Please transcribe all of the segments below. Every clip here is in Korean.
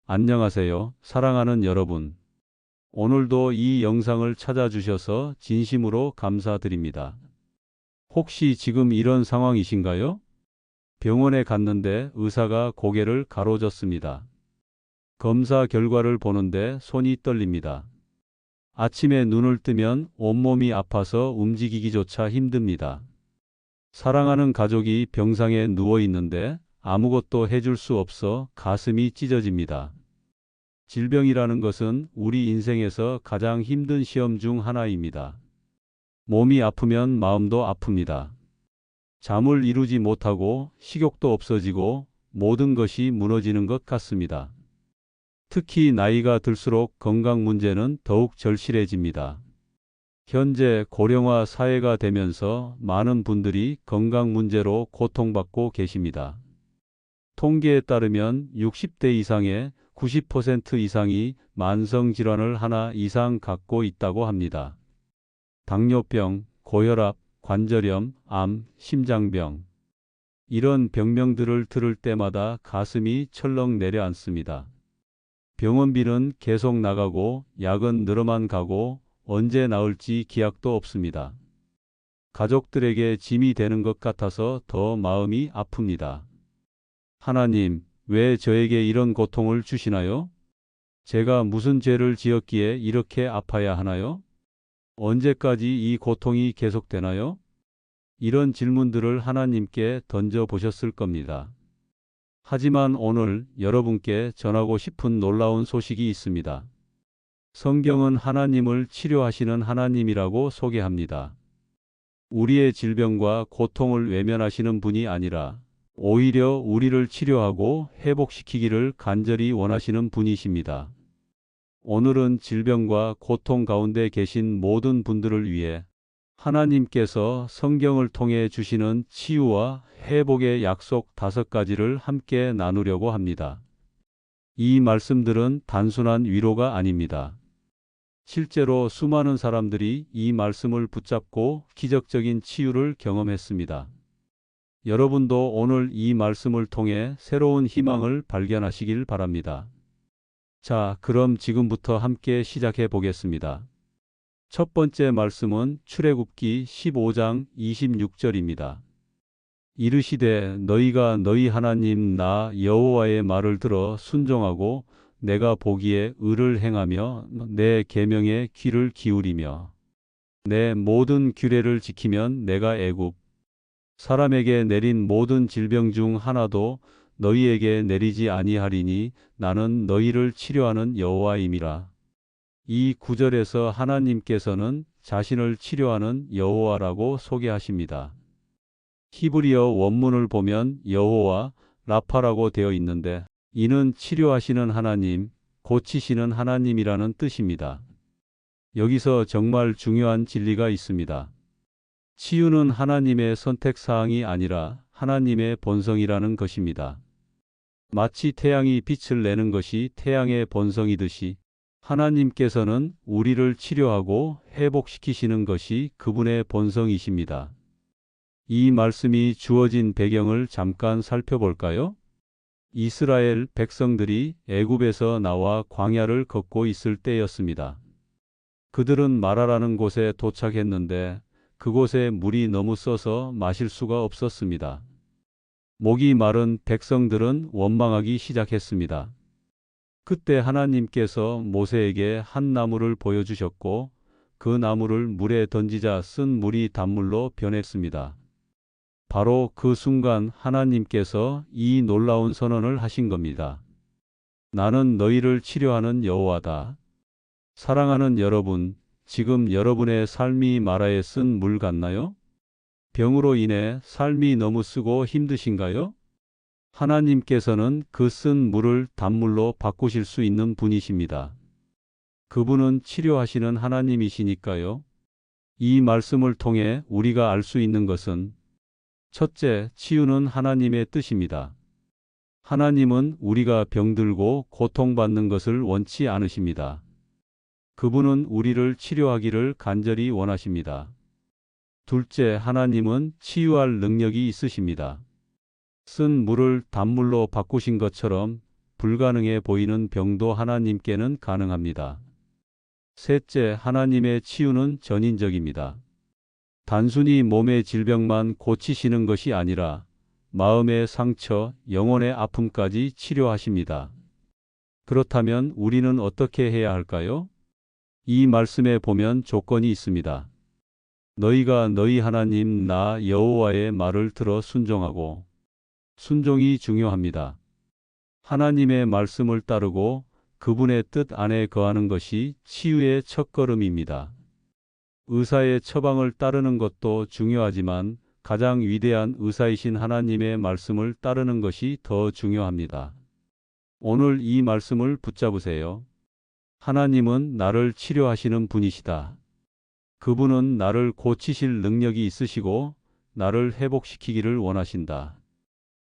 안녕하세요, 사랑하는 여러분. 오늘도 이 영상을 찾아주셔서 진심으로 감사드립니다. 혹시 지금 이런 상황이신가요? 병원에 갔는데 의사가 고개를 가로젓습니다. 검사 결과를 보는데 손이 떨립니다. 아침에 눈을 뜨면 온몸이 아파서 움직이기조차 힘듭니다. 사랑하는 가족이 병상에 누워 있는데 아무것도 해줄 수 없어 가슴이 찢어집니다. 질병이라는 것은 우리 인생에서 가장 힘든 시험 중 하나입니다. 몸이 아프면 마음도 아픕니다. 잠을 이루지 못하고 식욕도 없어지고 모든 것이 무너지는 것 같습니다. 특히 나이가 들수록 건강 문제는 더욱 절실해집니다. 현재 고령화 사회가 되면서 많은 분들이 건강 문제로 고통받고 계십니다. 통계에 따르면 60대 이상의 90% 이상이 만성질환을 하나 이상 갖고 있다고 합니다. 당뇨병, 고혈압, 관절염, 암, 심장병. 이런 병명들을 들을 때마다 가슴이 철렁 내려앉습니다. 병원비는 계속 나가고 약은 늘어만 가고 언제 나을지 기약도 없습니다. 가족들에게 짐이 되는 것 같아서 더 마음이 아픕니다. 하나님, 왜 저에게 이런 고통을 주시나요? 제가 무슨 죄를 지었기에 이렇게 아파야 하나요? 언제까지 이 고통이 계속되나요? 이런 질문들을 하나님께 던져보셨을 겁니다. 하지만 오늘 여러분께 전하고 싶은 놀라운 소식이 있습니다. 성경은 하나님을 치료하시는 하나님이라고 소개합니다. 우리의 질병과 고통을 외면하시는 분이 아니라 오히려 우리를 치료하고 회복시키기를 간절히 원하시는 분이십니다. 오늘은 질병과 고통 가운데 계신 모든 분들을 위해 하나님께서 성경을 통해 주시는 치유와 회복의 약속 5가지를 함께 나누려고 합니다. 이 말씀들은 단순한 위로가 아닙니다. 실제로 수많은 사람들이 이 말씀을 붙잡고 기적적인 치유를 경험했습니다. 여러분도 오늘 이 말씀을 통해 새로운 희망을 발견하시길 바랍니다. 자, 그럼 지금부터 함께 시작해 보겠습니다. 첫 번째 말씀은 출애굽기 15장 26절입니다. 이르시되 너희가 너희 하나님 나 여호와의 말을 들어 순종하고 내가 보기에 의를 행하며 내 계명에 귀를 기울이며 내 모든 규례를 지키면 내가 애굽 사람에게 내린 모든 질병 중 하나도 너희에게 내리지 아니하리니 나는 너희를 치료하는 여호와임이라. 이 구절에서 하나님께서는 자신을 치료하는 여호와라고 소개하십니다. 히브리어 원문을 보면 여호와 라파라고 되어 있는데 이는 치료하시는 하나님, 고치시는 하나님이라는 뜻입니다. 여기서 정말 중요한 진리가 있습니다. 치유는 하나님의 선택사항이 아니라 하나님의 본성이라는 것입니다. 마치 태양이 빛을 내는 것이 태양의 본성이듯이 하나님께서는 우리를 치료하고 회복시키시는 것이 그분의 본성이십니다. 이 말씀이 주어진 배경을 잠깐 살펴볼까요? 이스라엘 백성들이 애굽에서 나와 광야를 걷고 있을 때였습니다. 그들은 마라라는 곳에 도착했는데 그곳에 물이 너무 써서 마실 수가 없었습니다. 목이 마른 백성들은 원망하기 시작했습니다. 그때 하나님께서 모세에게 한 나무를 보여주셨고 그 나무를 물에 던지자 쓴 물이 단물로 변했습니다. 바로 그 순간 하나님께서 이 놀라운 선언을 하신 겁니다. 나는 너희를 치료하는 여호와다. 사랑하는 여러분, 지금 여러분의 삶이 마라에 쓴 물 같나요? 병으로 인해 삶이 너무 쓰고 힘드신가요? 하나님께서는 그 쓴 물을 단물로 바꾸실 수 있는 분이십니다. 그분은 치료하시는 하나님이시니까요. 이 말씀을 통해 우리가 알 수 있는 것은 첫째, 치유는 하나님의 뜻입니다. 하나님은 우리가 병들고 고통받는 것을 원치 않으십니다. 그분은 우리를 치료하기를 간절히 원하십니다. 둘째, 하나님은 치유할 능력이 있으십니다. 쓴 물을 단물로 바꾸신 것처럼 불가능해 보이는 병도 하나님께는 가능합니다. 셋째, 하나님의 치유는 전인적입니다. 단순히 몸의 질병만 고치시는 것이 아니라 마음의 상처, 영혼의 아픔까지 치료하십니다. 그렇다면 우리는 어떻게 해야 할까요? 이 말씀에 보면 조건이 있습니다. 너희가 너희 하나님 나 여호와의 말을 들어 순종하고, 순종이 중요합니다. 하나님의 말씀을 따르고 그분의 뜻 안에 거하는 것이 치유의 첫걸음입니다. 의사의 처방을 따르는 것도 중요하지만 가장 위대한 의사이신 하나님의 말씀을 따르는 것이 더 중요합니다. 오늘 이 말씀을 붙잡으세요. 하나님은 나를 치료하시는 분이시다. 그분은 나를 고치실 능력이 있으시고 나를 회복시키기를 원하신다.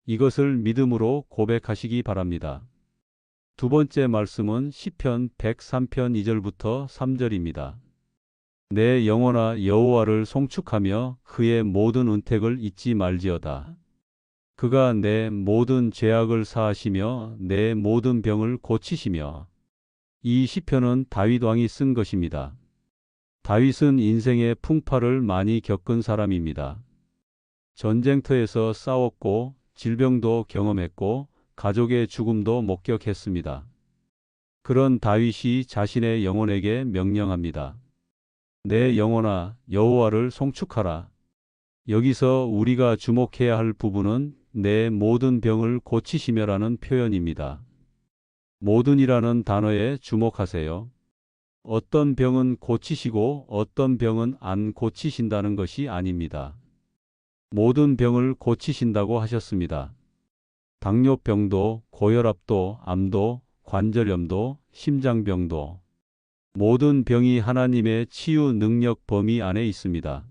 이것을 믿음으로 고백하시기 바랍니다. 두 번째 말씀은 시편 103편 2절부터 3절입니다. 내 영혼아 여호와를 송축하며 그의 모든 은택을 잊지 말지어다. 그가 내 모든 죄악을 사하시며 내 모든 병을 고치시며. 이 시편은 다윗 왕이 쓴 것입니다. 다윗은 인생의 풍파를 많이 겪은 사람입니다. 전쟁터에서 싸웠고 질병도 경험했고 가족의 죽음도 목격했습니다. 그런 다윗이 자신의 영혼에게 명령합니다. 내 영혼아 여호와를 송축하라. 여기서 우리가 주목해야 할 부분은 내 모든 병을 고치시며라는 표현입니다. 모든이라는 단어에 주목하세요. 어떤 병은 고치시고 어떤 병은 안 고치신다는 것이 아닙니다. 모든 병을 고치신다고 하셨습니다. 당뇨병도, 고혈압도, 암도, 관절염도, 심장병도. 모든 병이 하나님의 치유 능력 범위 안에 있습니다.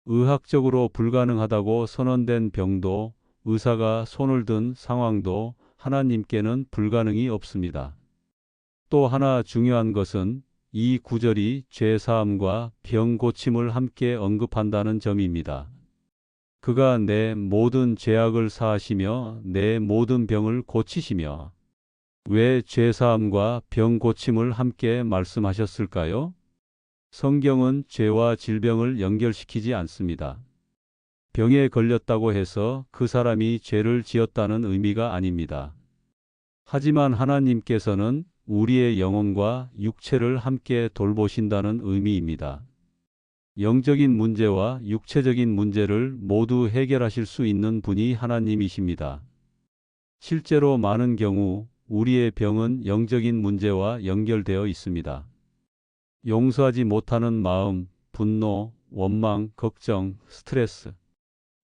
의학적으로 불가능하다고 선언된 병도, 의사가 손을 든 상황도 하나님께는 불가능이 없습니다. 또 하나 중요한 것은 이 구절이 죄사함과 병 고침을 함께 언급한다는 점입니다. 그가 내 모든 죄악을 사하시며 내 모든 병을 고치시며. 왜 죄사함과 병 고침을 함께 말씀하셨을까요? 성경은 죄와 질병을 연결시키지 않습니다. 병에 걸렸다고 해서 그 사람이 죄를 지었다는 의미가 아닙니다. 하지만 하나님께서는 우리의 영혼과 육체를 함께 돌보신다는 의미입니다. 영적인 문제와 육체적인 문제를 모두 해결하실 수 있는 분이 하나님이십니다. 실제로 많은 경우 우리의 병은 영적인 문제와 연결되어 있습니다. 용서하지 못하는 마음, 분노, 원망, 걱정, 스트레스.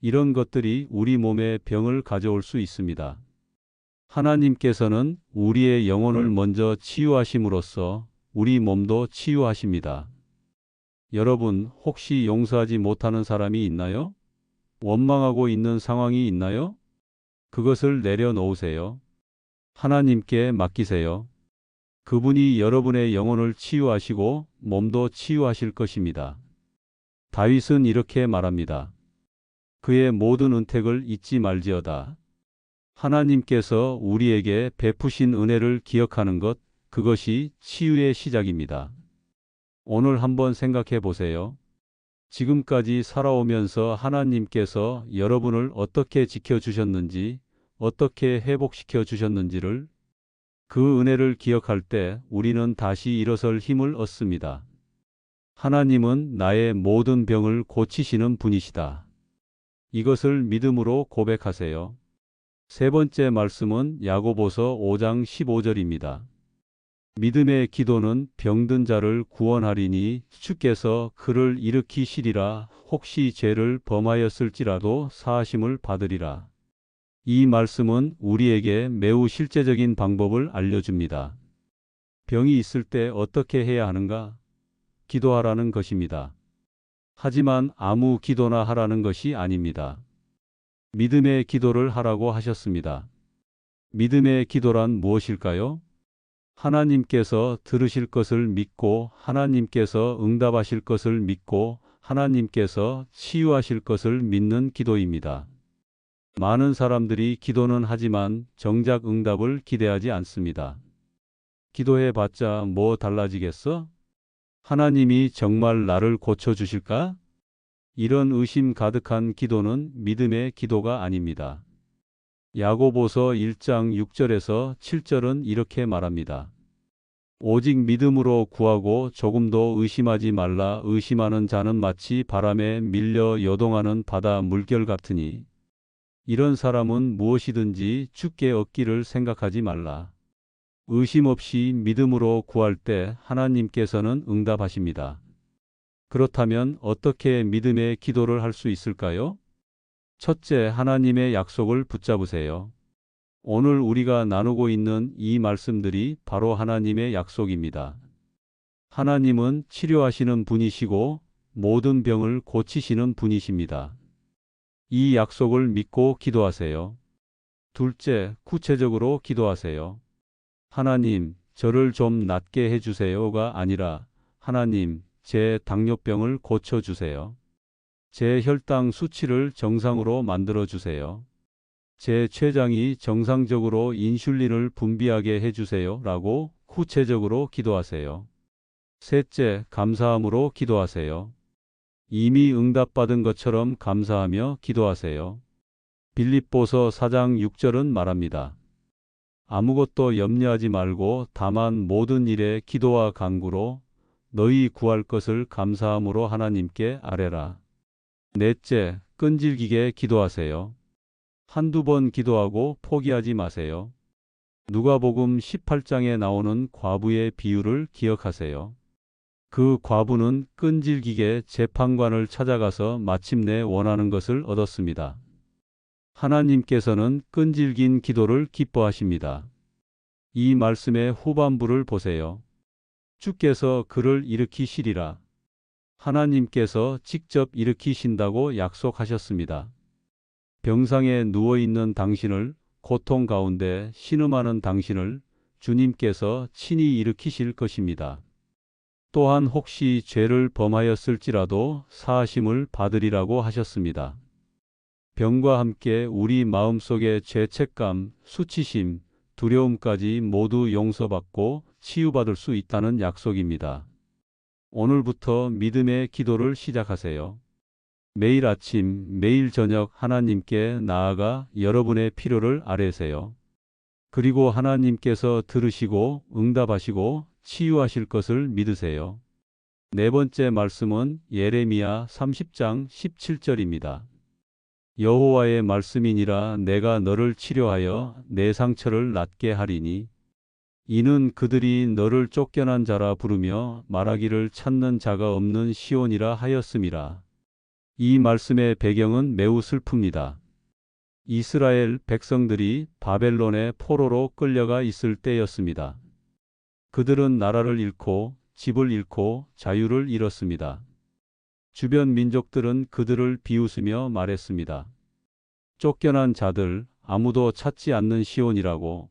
이런 것들이 우리 몸에 병을 가져올 수 있습니다. 하나님께서는 우리의 영혼을 먼저 치유하심으로써 우리 몸도 치유하십니다. 여러분, 혹시 용서하지 못하는 사람이 있나요? 원망하고 있는 상황이 있나요? 그것을 내려놓으세요. 하나님께 맡기세요. 그분이 여러분의 영혼을 치유하시고 몸도 치유하실 것입니다. 다윗은 이렇게 말합니다. 그의 모든 은택을 잊지 말지어다. 하나님께서 우리에게 베푸신 은혜를 기억하는 것, 그것이 치유의 시작입니다. 오늘 한번 생각해 보세요. 지금까지 살아오면서 하나님께서 여러분을 어떻게 지켜주셨는지, 어떻게 회복시켜 주셨는지를, 그 은혜를 기억할 때 우리는 다시 일어설 힘을 얻습니다. 하나님은 나의 모든 병을 고치시는 분이시다. 이것을 믿음으로 고백하세요. 세 번째 말씀은 야고보서 5장 15절입니다. 믿음의 기도는 병든 자를 구원하리니 주께서 그를 일으키시리라. 혹시 죄를 범하였을지라도 사하심을 받으리라. 이 말씀은 우리에게 매우 실제적인 방법을 알려줍니다. 병이 있을 때 어떻게 해야 하는가? 기도하라는 것입니다. 하지만 아무 기도나 하라는 것이 아닙니다. 믿음의 기도를 하라고 하셨습니다. 믿음의 기도란 무엇일까요? 하나님께서 들으실 것을 믿고 하나님께서 응답하실 것을 믿고 하나님께서 치유하실 것을 믿는 기도입니다. 많은 사람들이 기도는 하지만 정작 응답을 기대하지 않습니다. 기도해봤자 뭐 달라지겠어? 하나님이 정말 나를 고쳐주실까? 이런 의심 가득한 기도는 믿음의 기도가 아닙니다. 야고보서 1장 6절에서 7절은 이렇게 말합니다. 오직 믿음으로 구하고 조금도 의심하지 말라. 의심하는 자는 마치 바람에 밀려 요동하는 바다 물결 같으니 이런 사람은 무엇이든지 주께 얻기를 생각하지 말라. 의심 없이 믿음으로 구할 때 하나님께서는 응답하십니다. 그렇다면 어떻게 믿음의 기도를 할 수 있을까요? 첫째, 하나님의 약속을 붙잡으세요. 오늘 우리가 나누고 있는 이 말씀들이 바로 하나님의 약속입니다. 하나님은 치료하시는 분이시고 모든 병을 고치시는 분이십니다. 이 약속을 믿고 기도하세요. 둘째, 구체적으로 기도하세요. 하나님, 저를 좀 낫게 해주세요가 아니라 하나님, 제 당뇨병을 고쳐주세요. 제 혈당 수치를 정상으로 만들어주세요. 제 췌장이 정상적으로 인슐린을 분비하게 해주세요. 라고 구체적으로 기도하세요. 셋째, 감사함으로 기도하세요. 이미 응답받은 것처럼 감사하며 기도하세요. 빌립보서 4장 6절은 말합니다. 아무것도 염려하지 말고 다만 모든 일에 기도와 간구로 너희 구할 것을 감사함으로 하나님께 아뢰라. 넷째, 끈질기게 기도하세요. 한두 번 기도하고 포기하지 마세요. 누가복음 18장에 나오는 과부의 비유를 기억하세요. 그 과부는 끈질기게 재판관을 찾아가서 마침내 원하는 것을 얻었습니다. 하나님께서는 끈질긴 기도를 기뻐하십니다. 이 말씀의 후반부를 보세요. 주께서 그를 일으키시리라. 하나님께서 직접 일으키신다고 약속하셨습니다. 병상에 누워있는 당신을, 고통 가운데 신음하는 당신을 주님께서 친히 일으키실 것입니다. 또한 혹시 죄를 범하였을지라도 사하심을 받으리라고 하셨습니다. 병과 함께 우리 마음속의 죄책감, 수치심, 두려움까지 모두 용서받고 치유받을 수 있다는 약속입니다. 오늘부터 믿음의 기도를 시작하세요. 매일 아침, 매일 저녁 하나님께 나아가 여러분의 필요를 아뢰세요. 그리고 하나님께서 들으시고 응답하시고 치유하실 것을 믿으세요. 네 번째 말씀은 예레미야 30장 17절입니다. 여호와의 말씀이니라 내가 너를 치료하여 내 상처를 낫게 하리니 이는 그들이 너를 쫓겨난 자라 부르며 말하기를 찾는 자가 없는 시온이라 하였음이라. 이 말씀의 배경은 매우 슬픕니다. 이스라엘 백성들이 바벨론의 포로로 끌려가 있을 때였습니다. 그들은 나라를 잃고 집을 잃고 자유를 잃었습니다. 주변 민족들은 그들을 비웃으며 말했습니다. 쫓겨난 자들, 아무도 찾지 않는 시온이라고.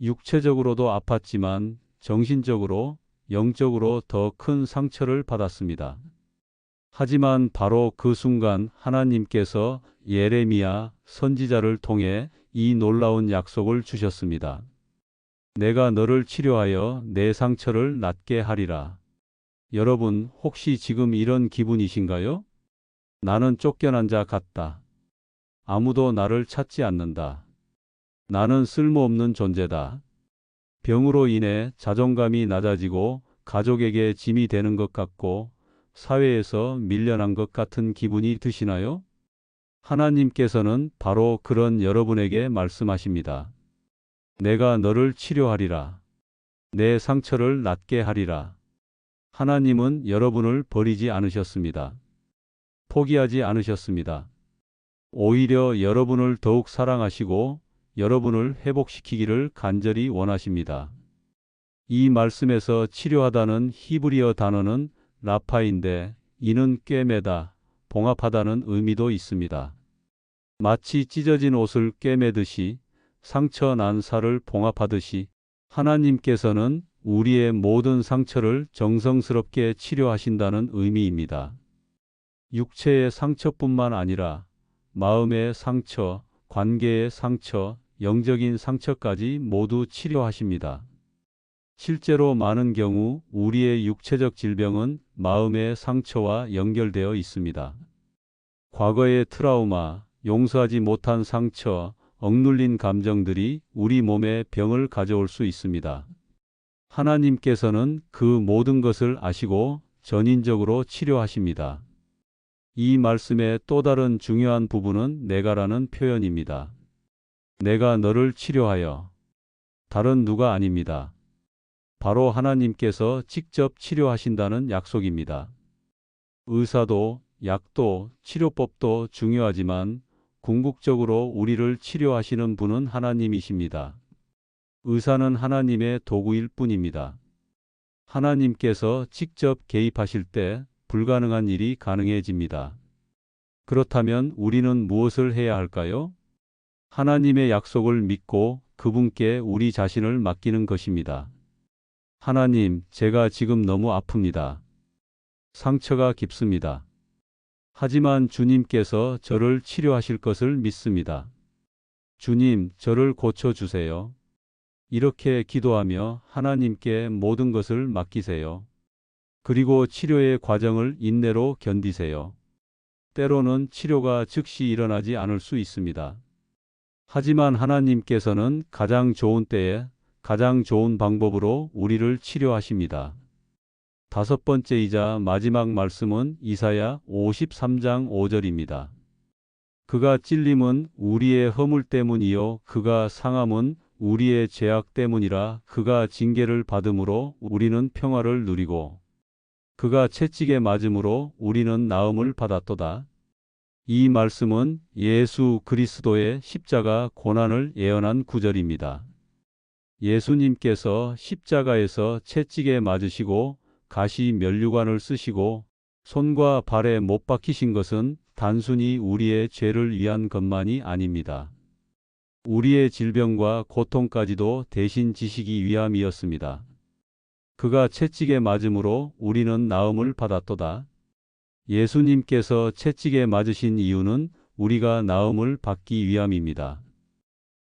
육체적으로도 아팠지만 정신적으로, 영적으로 더 큰 상처를 받았습니다. 하지만 바로 그 순간 하나님께서 예레미야 선지자를 통해 이 놀라운 약속을 주셨습니다. 내가 너를 치료하여 내 상처를 낫게 하리라. 여러분, 혹시 지금 이런 기분이신가요? 나는 쫓겨난 자 같다. 아무도 나를 찾지 않는다. 나는 쓸모없는 존재다. 병으로 인해 자존감이 낮아지고 가족에게 짐이 되는 것 같고 사회에서 밀려난 것 같은 기분이 드시나요? 하나님께서는 바로 그런 여러분에게 말씀하십니다. 내가 너를 치료하리라. 내 상처를 낫게 하리라. 하나님은 여러분을 버리지 않으셨습니다. 포기하지 않으셨습니다. 오히려 여러분을 더욱 사랑하시고 여러분을 회복시키기를 간절히 원하십니다. 이 말씀에서 치료하다는 히브리어 단어는 라파인데 이는 꿰매다, 봉합하다는 의미도 있습니다. 마치 찢어진 옷을 꿰매듯이 상처 난 살을 봉합하듯이 하나님께서는 우리의 모든 상처를 정성스럽게 치료하신다는 의미입니다. 육체의 상처뿐만 아니라 마음의 상처, 관계의 상처, 영적인 상처까지 모두 치료하십니다. 실제로 많은 경우 우리의 육체적 질병은 마음의 상처와 연결되어 있습니다. 과거의 트라우마, 용서하지 못한 상처, 억눌린 감정들이 우리 몸에 병을 가져올 수 있습니다. 하나님께서는 그 모든 것을 아시고 전인적으로 치료하십니다. 이 말씀의 또 다른 중요한 부분은 내가라는 표현입니다. 내가 너를 치료하여. 다른 누가 아닙니다. 바로 하나님께서 직접 치료하신다는 약속입니다. 의사도, 약도, 치료법도 중요하지만 궁극적으로 우리를 치료하시는 분은 하나님이십니다. 의사는 하나님의 도구일 뿐입니다. 하나님께서 직접 개입하실 때 불가능한 일이 가능해집니다. 그렇다면 우리는 무엇을 해야 할까요? 하나님의 약속을 믿고 그분께 우리 자신을 맡기는 것입니다. 하나님, 제가 지금 너무 아픕니다. 상처가 깊습니다. 하지만 주님께서 저를 치료하실 것을 믿습니다. 주님, 저를 고쳐주세요. 이렇게 기도하며 하나님께 모든 것을 맡기세요. 그리고 치료의 과정을 인내로 견디세요. 때로는 치료가 즉시 일어나지 않을 수 있습니다. 하지만 하나님께서는 가장 좋은 때에 가장 좋은 방법으로 우리를 치료하십니다. 다섯 번째이자 마지막 말씀은 이사야 53장 5절입니다. 그가 찔림은 우리의 허물 때문이요 그가 상함은 우리의 죄악 때문이라. 그가 징계를 받음으로 우리는 평화를 누리고 그가 채찍에 맞음으로 우리는 나음을 받았도다. 이 말씀은 예수 그리스도의 십자가 고난을 예언한 구절입니다. 예수님께서 십자가에서 채찍에 맞으시고 가시 면류관을 쓰시고 손과 발에 못 박히신 것은 단순히 우리의 죄를 위한 것만이 아닙니다. 우리의 질병과 고통까지도 대신 지시기 위함이었습니다. 그가 채찍에 맞음으로 우리는 나음을 받았도다. 예수님께서 채찍에 맞으신 이유는 우리가 나음을 받기 위함입니다.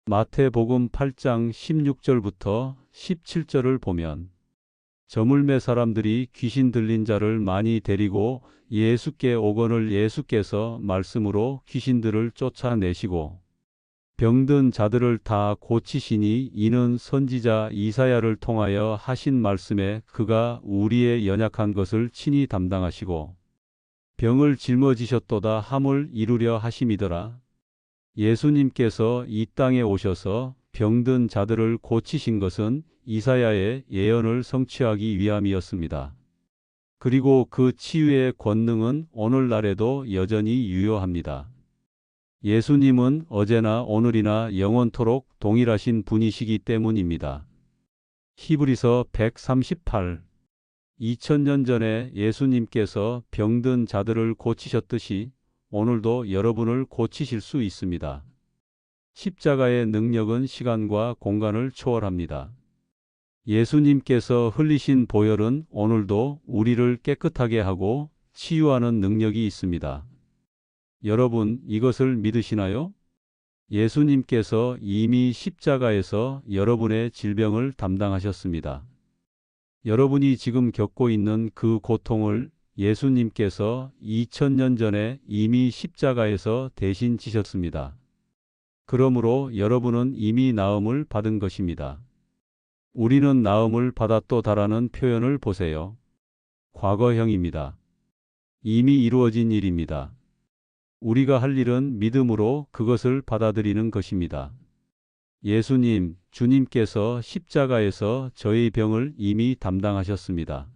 마태복음 8장 16절부터 17절을 보면 저물매 사람들이 귀신 들린 자를 많이 데리고 예수께 오거늘 예수께서 말씀으로 귀신들을 쫓아내시고 병든 자들을 다 고치시니 이는 선지자 이사야를 통하여 하신 말씀에 그가 우리의 연약한 것을 친히 담당하시고 병을 짊어지셨도다 함을 이루려 하심이더라. 예수님께서 이 땅에 오셔서 병든 자들을 고치신 것은 이사야의 예언을 성취하기 위함이었습니다. 그리고 그 치유의 권능은 오늘날에도 여전히 유효합니다. 예수님은 어제나 오늘이나 영원토록 동일하신 분이시기 때문입니다. 히브리서 138 2000년 전에 예수님께서 병든 자들을 고치셨듯이 오늘도 여러분을 고치실 수 있습니다. 십자가의 능력은 시간과 공간을 초월합니다. 예수님께서 흘리신 보혈은 오늘도 우리를 깨끗하게 하고 치유하는 능력이 있습니다. 여러분, 이것을 믿으시나요? 예수님께서 이미 십자가에서 여러분의 질병을 담당하셨습니다. 여러분이 지금 겪고 있는 그 고통을 예수님께서 2000년 전에 이미 십자가에서 대신 지셨습니다. 그러므로 여러분은 이미 나음을 받은 것입니다. 우리는 나음을 받았도다라는 표현을 보세요. 과거형입니다. 이미 이루어진 일입니다. 우리가 할 일은 믿음으로 그것을 받아들이는 것입니다. 예수님, 주님께서 십자가에서 저의 병을 이미 담당하셨습니다.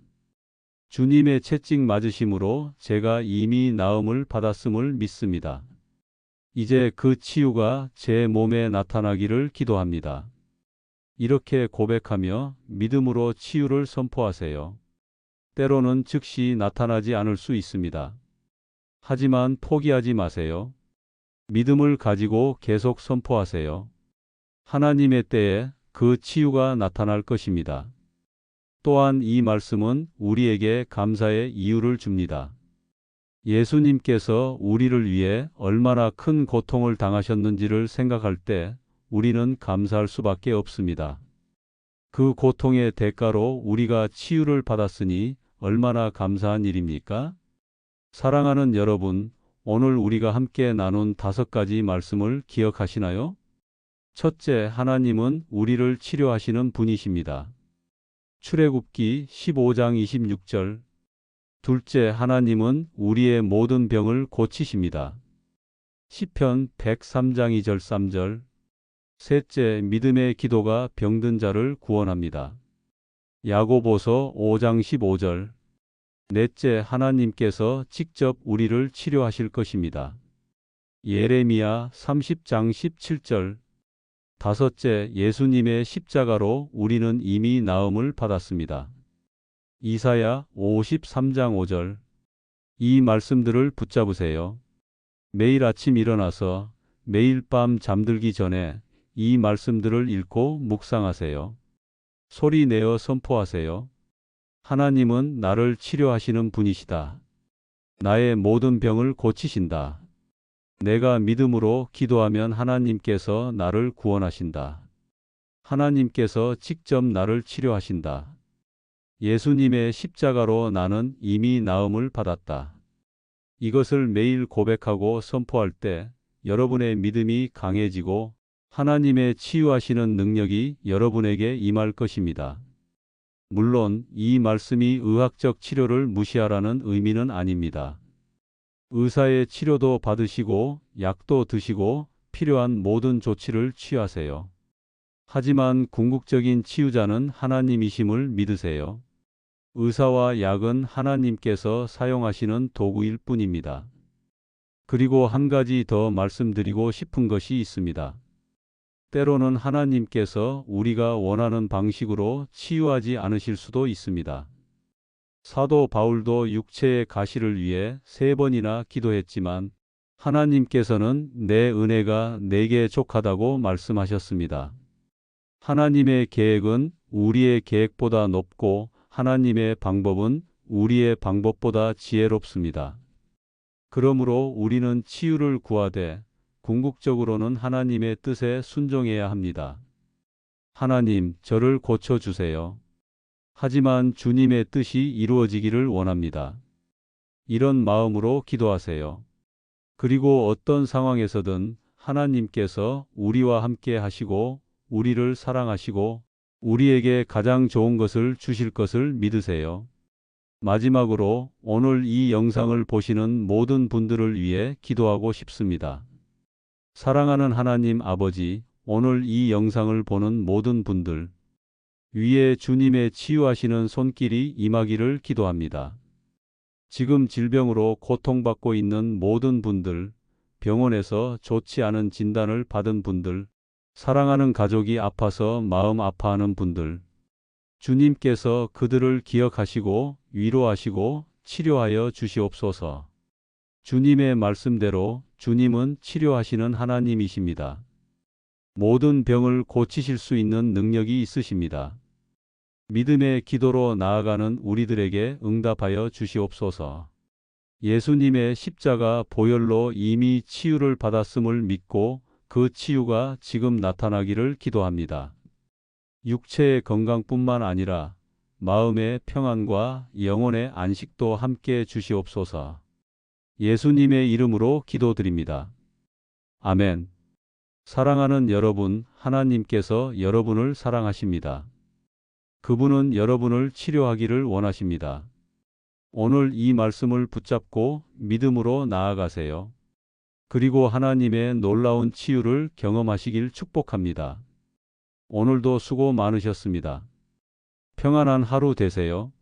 주님의 채찍 맞으심으로 제가 이미 나음을 받았음을 믿습니다. 이제 그 치유가 제 몸에 나타나기를 기도합니다. 이렇게 고백하며 믿음으로 치유를 선포하세요. 때로는 즉시 나타나지 않을 수 있습니다. 하지만 포기하지 마세요. 믿음을 가지고 계속 선포하세요. 하나님의 때에 그 치유가 나타날 것입니다. 또한 이 말씀은 우리에게 감사의 이유를 줍니다. 예수님께서 우리를 위해 얼마나 큰 고통을 당하셨는지를 생각할 때 우리는 감사할 수밖에 없습니다. 그 고통의 대가로 우리가 치유를 받았으니 얼마나 감사한 일입니까? 사랑하는 여러분, 오늘 우리가 함께 나눈 5가지 말씀을 기억하시나요? 첫째, 하나님은 우리를 치료하시는 분이십니다. 출애굽기 15장 26절. 둘째, 하나님은 우리의 모든 병을 고치십니다. 시편 103장 2절 3절. 셋째, 믿음의 기도가 병든 자를 구원합니다. 야고보서 5장 15절. 넷째, 하나님께서 직접 우리를 치료하실 것입니다. 예레미야 30장 17절. 다섯째, 예수님의 십자가로 우리는 이미 나음을 받았습니다. 이사야 53장 5절. 이 말씀들을 붙잡으세요. 매일 아침 일어나서 매일 밤 잠들기 전에 이 말씀들을 읽고 묵상하세요. 소리 내어 선포하세요. 하나님은 나를 치료하시는 분이시다. 나의 모든 병을 고치신다. 내가 믿음으로 기도하면 하나님께서 나를 구원하신다. 하나님께서 직접 나를 치료하신다. 예수님의 십자가로 나는 이미 나음을 받았다. 이것을 매일 고백하고 선포할 때 여러분의 믿음이 강해지고 하나님의 치유하시는 능력이 여러분에게 임할 것입니다. 물론 이 말씀이 의학적 치료를 무시하라는 의미는 아닙니다. 의사의 치료도 받으시고 약도 드시고 필요한 모든 조치를 취하세요. 하지만 궁극적인 치유자는 하나님이심을 믿으세요. 의사와 약은 하나님께서 사용하시는 도구일 뿐입니다. 그리고 한 가지 더 말씀드리고 싶은 것이 있습니다. 때로는 하나님께서 우리가 원하는 방식으로 치유하지 않으실 수도 있습니다. 사도 바울도 육체의 가시를 위해 3번이나 기도했지만 하나님께서는 내 은혜가 내게 족하다고 말씀하셨습니다. 하나님의 계획은 우리의 계획보다 높고 하나님의 방법은 우리의 방법보다 지혜롭습니다. 그러므로 우리는 치유를 구하되 궁극적으로는 하나님의 뜻에 순종해야 합니다. 하나님, 저를 고쳐주세요. 하지만 주님의 뜻이 이루어지기를 원합니다. 이런 마음으로 기도하세요. 그리고 어떤 상황에서든 하나님께서 우리와 함께 하시고 우리를 사랑하시고 우리에게 가장 좋은 것을 주실 것을 믿으세요. 마지막으로 오늘 이 영상을 보시는 모든 분들을 위해 기도하고 싶습니다. 사랑하는 하나님 아버지, 오늘 이 영상을 보는 모든 분들 위에 주님의 치유하시는 손길이 임하기를 기도합니다. 지금 질병으로 고통받고 있는 모든 분들, 병원에서 좋지 않은 진단을 받은 분들, 사랑하는 가족이 아파서 마음 아파하는 분들, 주님께서 그들을 기억하시고 위로하시고 치료하여 주시옵소서. 주님의 말씀대로 주님은 치료하시는 하나님이십니다. 모든 병을 고치실 수 있는 능력이 있으십니다. 믿음의 기도로 나아가는 우리들에게 응답하여 주시옵소서. 예수님의 십자가 보혈로 이미 치유를 받았음을 믿고 그 치유가 지금 나타나기를 기도합니다. 육체의 건강뿐만 아니라 마음의 평안과 영혼의 안식도 함께 주시옵소서. 예수님의 이름으로 기도드립니다. 아멘. 사랑하는 여러분, 하나님께서 여러분을 사랑하십니다. 그분은 여러분을 치료하기를 원하십니다. 오늘 이 말씀을 붙잡고 믿음으로 나아가세요. 그리고 하나님의 놀라운 치유를 경험하시길 축복합니다. 오늘도 수고 많으셨습니다. 평안한 하루 되세요.